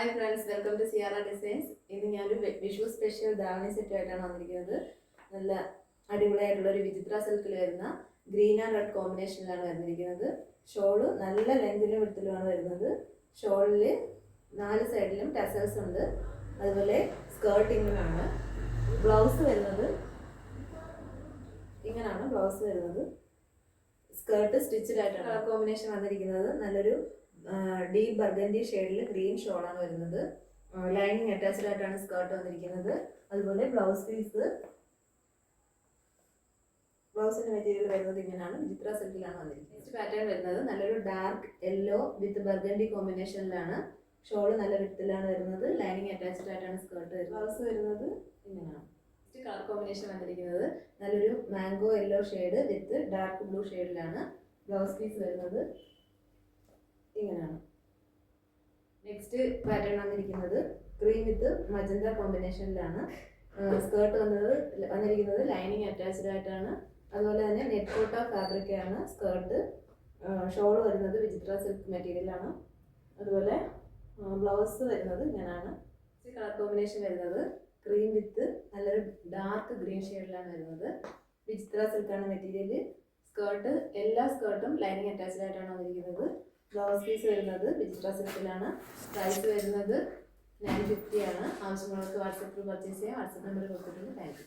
Hi friends, welcome to സിയാറ designs. ഇന്ന് ഞാനൊരു വിഷു സ്പെഷ്യൽ ധാവണി സെറ്റുമായിട്ടാണ് വന്നിരിക്കുന്നത്. നല്ല അടിപൊളിയായിട്ടുള്ള ഒരു വിചിത്ര സിൽക്കിൽ വരുന്ന ഗ്രീൻ ആൻഡ് റെഡ് കോമ്പിനേഷനിലാണ് വന്നിരിക്കുന്നത്. ഷോള് നല്ല ലെങ്തിലും വിടത്തിലുമാണ് വരുന്നത്. ഷോളിൽ 4 സൈഡിലും ടെസൽസ് ഉണ്ട്. അതുപോലെ സ്കേർട്ടിങ്ങിനാണ്. ബ്ലൗസ് വരുന്നത് ഇങ്ങനെയാണ്. ബ്ലൗസ് വരുന്നത് സ്കേർട്ട് സ്റ്റിച്ചഡ് ആയിട്ടാണ്. കളർ കോമ്പിനേഷൻ വന്നിരിക്കുന്നത് നല്ലൊരു ഡീപ് ബർഗൻഡി ഷെയ്ഡിൽ ഗ്രീൻ ഷോളാണ് വരുന്നത്. ലൈനിങ് അറ്റാച്ച്ഡ് ആയിട്ടാണ് സ്കേർട്ട് വന്നിരിക്കുന്നത്. അതുപോലെ ബ്ലൗസിന്റെ മെറ്റീരിയൽ വരുന്നത് ഇങ്ങനെയാണ്. വിചിത്ര സിൽക്കിലാണ് വന്നിരിക്കുന്നത്. നെക്സ്റ്റ് പാറ്റേൺ വരുന്നത് നല്ലൊരു ഡാർക്ക് യെല്ലോ വിത്ത് ബർഗൻഡി കോമ്പിനേഷനിലാണ്. ഷോള് നല്ല വിത്തിലാണ് വരുന്നത്. ലൈനിങ് അറ്റാച്ച്ഡ് ആയിട്ടാണ് സ്കേർട്ട് വരുന്നത്. ബ്ലൗസ് വരുന്നത് ഇങ്ങനെയാണ്. നെക്സ്റ്റ് കളർ കോമ്പിനേഷൻ വന്നിരിക്കുന്നത് നല്ലൊരു mango yellow shade with dark blue ഷെയ്ഡിലാണ്. ബ്ലൗസ് പീസ് വരുന്നത് ഇങ്ങനെയാണ്. നെക്സ്റ്റ് പാറ്റേൺ വന്നിരിക്കുന്നത് ക്രീം വിത്ത് മജന്ത കോമ്പിനേഷനിലാണ്. സ്കേർട്ട് വന്നിരിക്കുന്നത് ലൈനിങ് അറ്റാച്ച്ഡ് ആയിട്ടാണ്. അതുപോലെ തന്നെ നെറ്റ് കോട്ട ഫാബ്രിക് ആണ് സ്കേർട്ട്. ഷോൾ വരുന്നത് വിചിത്ര സിൽക്ക് മെറ്റീരിയലാണ്. അതുപോലെ ബ്ലൗസ് വരുന്നത് ഇങ്ങനെയാണ്. കളർ കോമ്പിനേഷൻ വരുന്നത് ക്രീം വിത്ത് നല്ലൊരു ഡാർക്ക് ഗ്രീൻ ഷെയ്ഡിലാണ് വരുന്നത്. വിചിത്ര സിൽക്കാണ് മെറ്റീരിയൽ. സ്കേർട്ട് എല്ലാ സ്കേർട്ടും ലൈനിങ് അറ്റാച്ച്ഡ് ആയിട്ടാണ് വന്നിരിക്കുന്നത്. ബ്ലൗസ് പീസ് വരുന്നത് വിചിത്ര സിൽക്കിലാണ്. പ്രൈസ് വരുന്നത് 950 ആണ്. ആവശ്യമുള്ളവർക്ക് വാട്സപ്പിൽ പർച്ചേസ് ചെയ്യാം. വാട്സപ്പ് നമ്പർ കൊടുത്തിട്ടുണ്ട്. Thank you.